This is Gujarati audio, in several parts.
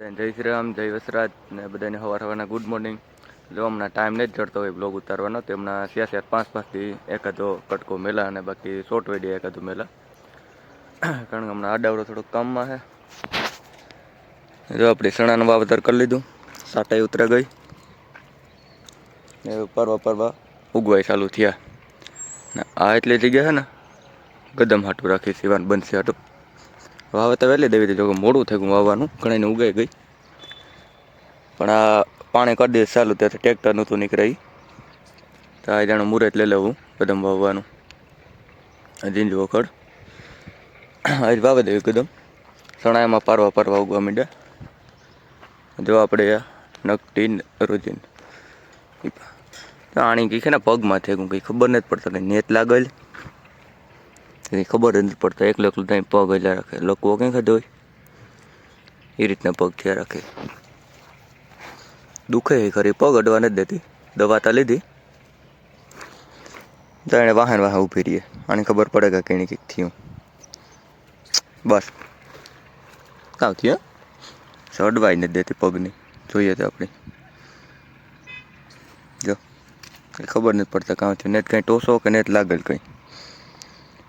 જય શ્રી રામ, જય વસરાજ ને બધાને સવારના ગુડ મોર્નિંગ. જો હમણાં ટાઈમ નથી જડતો હોય બ્લોગ ઉતારવાનો, તો હમણાં 4-5 એકાદો કટકો મેલા અને બાકી શોર્ટ વિડીયો એકાદું મેલા. કારણ કે હમણાં આડાવડો થોડુંક કામમાં છે. જો આપણે ચણાનું વાવેતર કરી લીધું, સાટાઈ ઉતરા ગઈ ને પરવા ઉગવાય ચાલુ થયા ને આ એટલી જગ્યા છે ને ગદમ હાટું રાખી સીવાનું બનશે હાટું. વાવેતર વહેલી દેવી હતી, જો મોડું થઈ ગયું વાવવાનું, ઘણીને ઉગાઈ ગઈ. પણ આ પાણી કરી દે ચાલુ ત્યાંથી ટ્રેક્ટર નહોતું નીકળે તો આ જાણું મુહૂર્ત લઈ લેવું કદમ વાવવાનું. જીંજ વખડ આજ વાવે દેવી કદમ. ચણા એમાં પારવા ઉગવા માંડ્યા. જો આપણે નકટી રોજીન આણી કઈ છે ને પગમાં થઈ ગયું, કંઈ ખબર નથી પડતા, કંઈ નેત લાગેલ કંઈ ખબર જ નથી પડતા. એકલું ત્યાં પગ હલા રાખે, લોકો કંઈ ખાધો હોય એ રીતના પગ થયા રાખે. દુખે ખરી, પગ અડવા નથી દેતી. દવા તા લીધી તો એને વાહન ઊભી રહીએ, આને ખબર પડે કે કંઈ કંઈક થયું. બસ કાં થયું અડવાઈ નથી દેતી પગની, જોઈએ તો આપણી જો કંઈ ખબર નથી પડતા કાં થયું. નેટ કંઈ ટોસો કે નેટ લાગેલ કંઈ,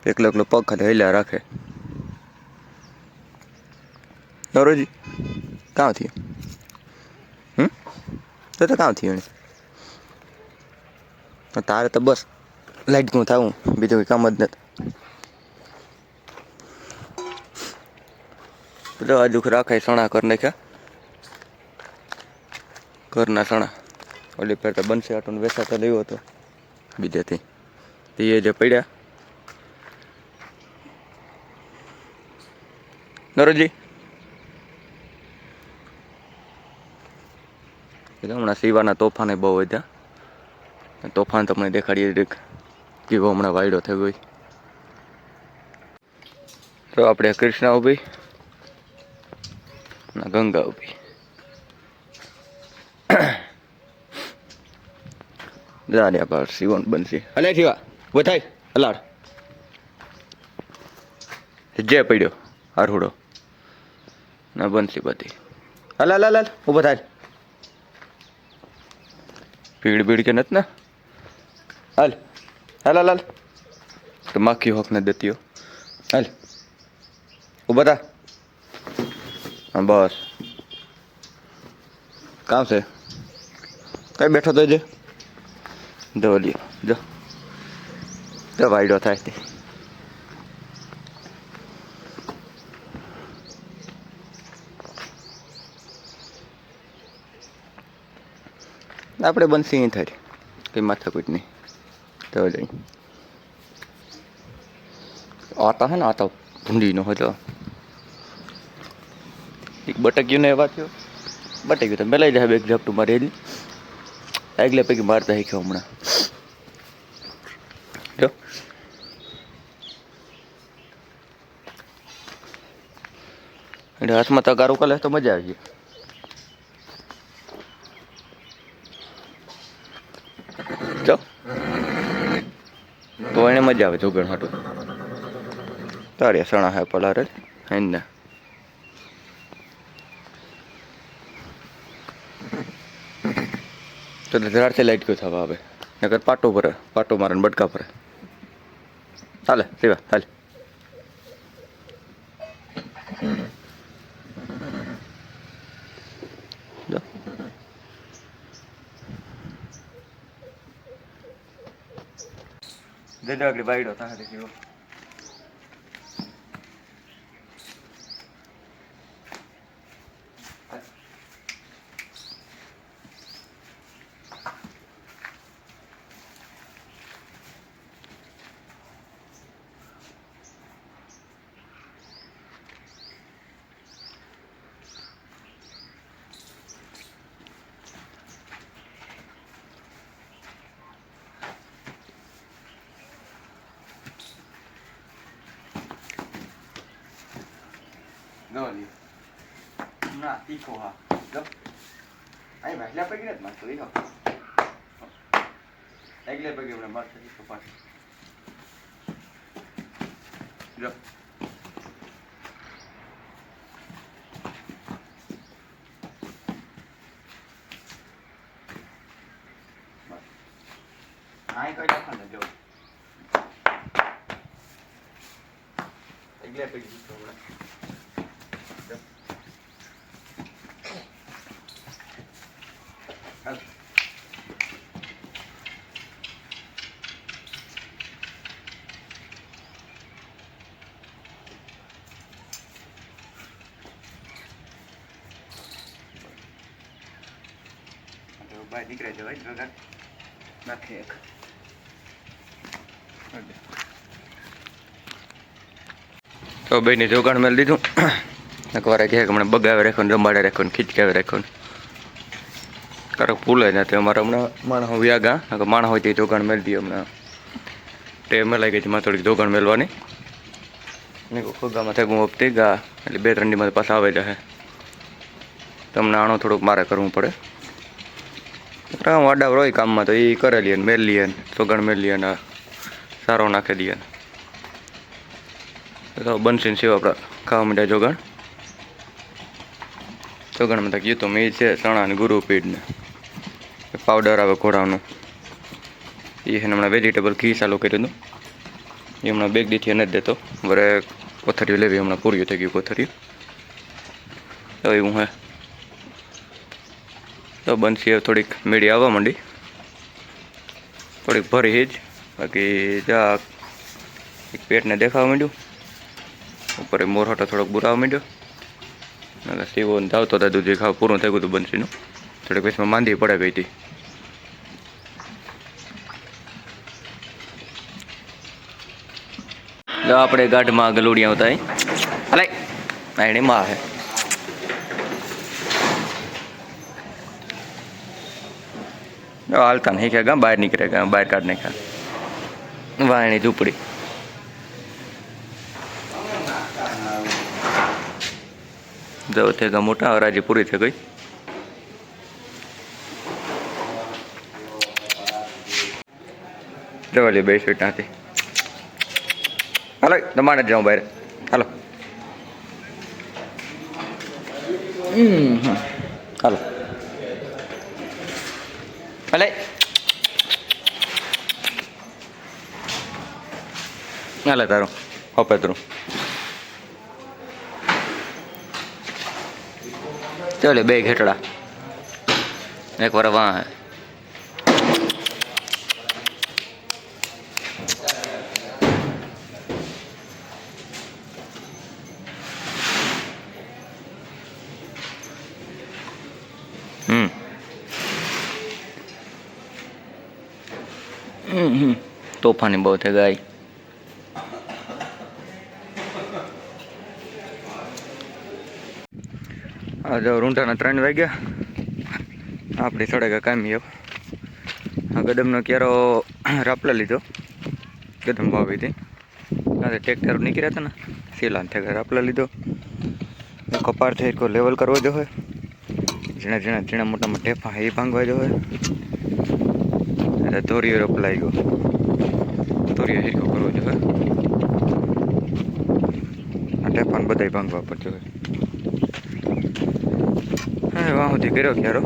એકલો પગ ખાલી હેલ્યા રાખે. નવરોજી કાં થયું તો કાં થયું એને તારે તો બસ લાઈટ ગું થવું, બીજું કંઈ કામ જ નથી. બધા આજુખ રાખાય સણા કરી નાખ્યા, ઘરના સણા. ઓલી પેર તો બનશે આટું વેસાતા લેવો હતો બીજેથી, તે જે પડ્યા. નરોજી હમણાં સીવાના તોફાને બહુ વધ્યા. તોફાન તમને દેખાડીએ કેવો હમણાં વાયડો થઈ ગયો. તો આપણે કૃષ્ણા ઊભી ના ગંગા ઊભી. જાડ્યા પર સીવણ બનશે. હલે થીવા વધાય અલાડ જે પડ્યો આરહુડો ના બનશી બધી. હલ હલ હલ ઊભો થાય. ભીડ કે નથી ને? હાલ હાલ હાલ હાલ તો માખી હોક ને દેતી હો. હાલ ઊભા થા. હા બસ કામ છે કઈ બેઠો તો જે જો લ્યો જો વાયડો થાય તે. આપણે બનશી અહીં થાય કંઈ માથાકૂટ નહીં. તો જઈ આતા હે ને આતા ભૂંડીનો હતો એક બટક્યું ને એવા થયો. બટક્યું તો મેલાઈ જાય એક ઝપટું મારી આગલે પૈકી મારતા શીખ્યો હમણાં. જો એટલે હાથમાં તગારું કરે તો મજા આવી જાય. જો તો એને મજા આવે જોગણ હાટું. તારે સણા હે પલારે હે ને તો જરારથી લાઈટ કયો થવા આવે નકર પાટો ભરે, પાટો મારે ને બટકા ભરે. હાલે સેવા હાલ જો આગળ બાયડો થાય જેવો. ના તીખો હા જો અહીં વહેલા પગી નથી મારતો એ આગલે પગે હમણાં મારતો તીખો પાછો જો આય કઈ રાખો ને જો એટલે પડી ગયું હમણાં બહાર નીકળે જવાય વગર નાખી એક તો બેની જોગાણ મેળ દીધું એકવાર કહે કે હમણાં બગાવે રાખો ને રમાડે રાખો ને ખીચકાવે રાખો ને કારક ભૂલે નથી અમારે હમણાં માણસ વ્યાગા માણસ હોય તે જોગાણ મેળ દઈએ હમણાં તે મેળાઈ ગઈ હતી થોડીક જોગાણ મેળવાની ને ખોગામાં થાય હું હપતી ગા એટલે 2-3 દીમાં પાછા આવે જશે તમને આણો થોડુંક મારે કરવું પડે વાડા હોય કામમાં તો એ કરે લઈએ મેળ લઈએ જોગાણ મેળ લઈએ ને સારો નાખી દઈએ તો બનશે ને સેવ આપણે ખાવા માંડ્યા જોગાણમાં તો કીધું મેં છે ચણા ને ગુરુ પીડ ને પાવડર આવે ઘોડાનું એ હમણાં વેજીટેબલ ઘી ચાલુ કર્યું હતું એ હમણાં 2 દીથી નથી દેતો વરે કોથરીઓ લેવી હમણાં પૂરી થઈ ગયું કોથરીઓ તો એવું હે તો બનશે થોડીક મેળી આવવા માંડી થોડીક ભરી જ બાકી જા એક પેટને દેખાવા માંડ્યું ઉપર મોરહોટો થોડોક બુરાવા માંડ્યો સીવો ધાવતો હતા દૂધ ખાવા પૂરું થઈ ગયું હતું બંસીનું થોડીક વેચમાં માંદી પડે ગઈ હતી આપણે ગાઢમાં ગલુડિયા આવતા અલે એની માં હે હાલતા નહીં ક્યાં બહાર નીકળે ગયા બહાર કાઢ નાખ્યા વાયણી ઝૂંપડી જો થઈ ગયા મોટા હરાજી પૂરી થઈ ગઈ જવા લે 2 સ્વીટ નાથી હાલો તમારે જ જાઉં બહાર હાલો હાલો ભલે હાલે તારું હોપેતરું ચાલે 2 ઘેટડા એક વાર વાં હે તોફાની બહુ થઈ ગાય આ જો રૂંઢાના 3 વાગ્યા આપણી સડે કામી આ ગદમનો ક્યારો રાપલા લીધો ગદમ વાવી હતી ટ્રેક્ટર નીકળ્યા હતા ને સીલાન થઈ રાપલા લીધો કપાર થઈ લેવલ કરવો જો હોય ઝીણા મોટામાં ટેફા એ ભાંગવા જો હોય એટલે ધોરીઓ રપલાઈ ગયો ધોરીઓ હિરકો કરવો જો હોય આ ટેફાને બધાય ભાંગવા પડતો હોય હા વાહ સુધી કર્યો ક્યારો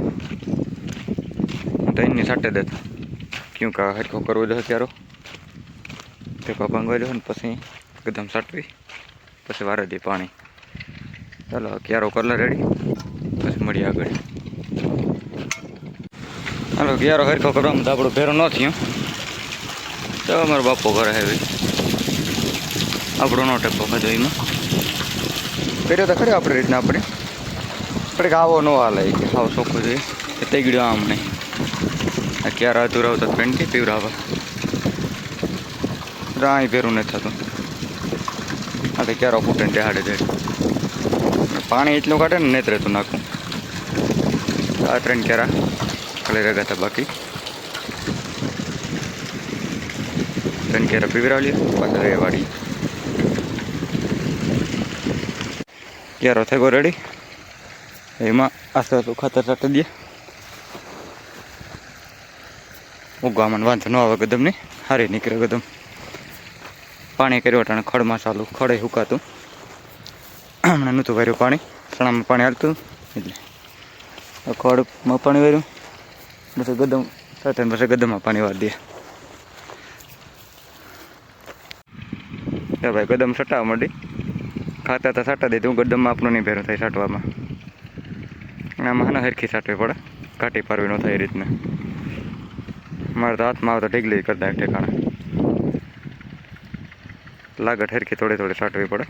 તો એની સાટે દેતો ક્યું કા હિરકો કરવો જો ક્યારો ટેફા ભાંગવા જો ને પછી એકદમ સાટવી પછી વારે દે પાણી ચાલો ક્યારો કરલા રેડી પછી મળીએ આગળ હાલો ક્યારો હરખો કરવામાં તો આપણો ભેરો ન થયો તો અમારો બાપો ઘરે હે આપણો નો ટેપો ખાધો એમાં કર્યો તો ખરી આપણી રીતના આપણે થોડીક આવો ન હાલે કે આવો ચોખ્ખો જોઈએ કે તે ગયો આમ નહીં આ ક્યારા અધૂરાવતા ફ્રેન્ડ કે પીવરાવા અહીં ભેરું નથી થતું આ તો ક્યારો ફૂટે ને દેહાડે જાય પાણી એટલું કાઢે ને નથી રહેતું નાખું આ 3 ક્યારા ખાલી રહ્યા હતા બાકી 3 ક્યારા પીવરાવી લઈએ પાછા રે વાળી ક્યારો થઈ ગયો રેડી એમાં આસ્તે આસ્તે ખાતર સાટી દઈએ ઉગવામાં વાંધો ન આવે ગદમ નહીં હારી નીકળે ગદમ પાણી કર્યું અટાણે ખડમાં ચાલુ ખડે હુકાતું હમણાં નહોતું વાર્યું પાણી ચણામાં પાણી હાલતું એટલે ખડમાં પાણી વાર્યું પછી ગદમ સાથે પછી ગદમમાં પાણી વાર દે એ ભાઈ ગદમ સટાવા માંડી. ખાતા તો સાટા દે હું ગદમમાં આપણું નહીં ભેરું થાય સાટવામાં. આમાં હાના હરખી સાટવી પડે, કાટી પારવી ન થાય એ રીતના. મારે તો હાથમાં આવે તો ઢીગલી કરતા એક ઠેકાણે. લાગત હરખી થોડી થોડી સાટવી પડે.